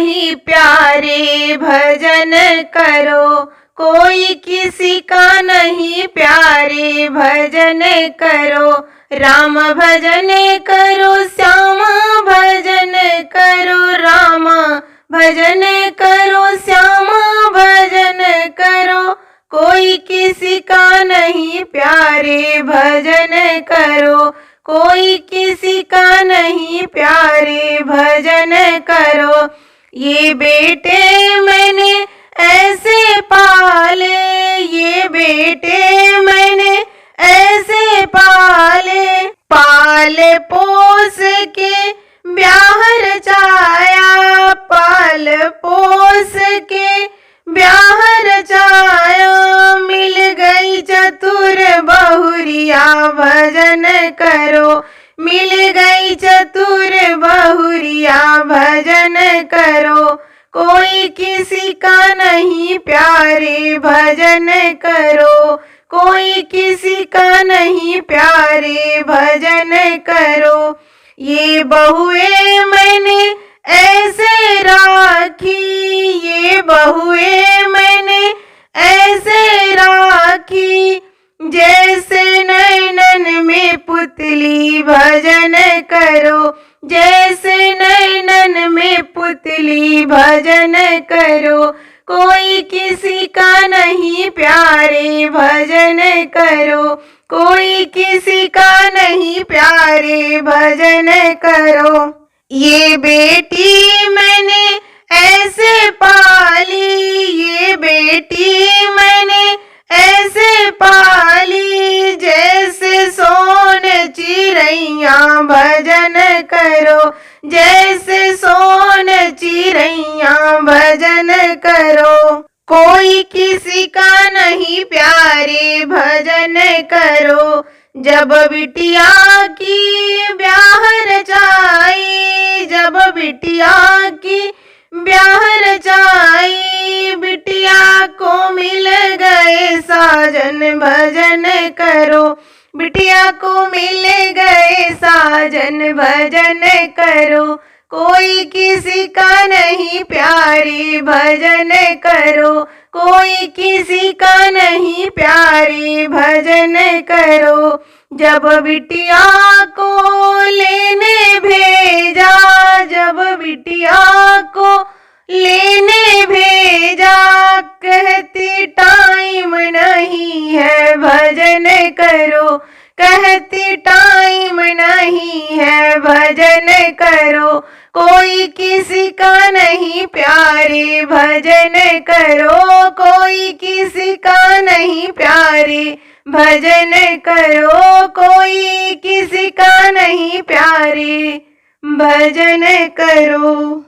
नहीं प्यारे भजन करो, कोई किसी का नहीं प्यारे भजन करो। राम भजन करो, श्याम भजन करो, राम भजन करो, श्याम भजन करो। कोई किसी का नहीं प्यारे भजन करो, कोई किसी का नहीं प्यारे भजन करो। ये बेटे मैंने ऐसे पाले, ये बेटे मैंने ऐसे पाले, पाले पोस के ब्याह रचाया, पाल पोस के ब्याह रचाया। मिल गई चतुर बहुरिया भजन करो, मिल गई चतुर बहुरिया भजन करो। कोई किसी का नहीं प्यारे भजन करो, कोई किसी का नहीं प्यारे भजन करो। ये बहुए मैंने ऐसे राखी, ये बहुए मैंने ऐसे राखी, जैसे नैनन में पुतली भजन करो, जैसे नैनन में पुतली भजन करो। कोई किसी का नहीं प्यारे भजन करो, कोई किसी का नहीं प्यारे भजन करो। ये बेटी मैंने ऐसे पाली, ये बेटी मैंने ऐसे पाली, जैसे सोन चिड़ैया भजन करो, जैसे सोन चिड़ैया भजन करो। कोई किसी का नहीं प्यारे भजन करो। जब बिटिया की ब्याह रचाई, जब बिटिया की ब्याह रचाई, बिटिया को मिल गए साजन भजन करो, बिटिया को मिल गए साजन भजन करो। कोई किसी का नहीं प्यारे भजन करो, कोई किसी का नहीं प्यारे भजन करो। जब बिटिया को लेने भेजा, जब बिटिया को लेने भेजा, कहती टाइम नहीं है भजन करो, कहती टाइम नहीं है भजन करो। कोई किसी का नहीं प्यारे भजन करो, कोई किसी का नहीं प्यारे भजन करो, कोई किसी का नहीं प्यारे भजन करो।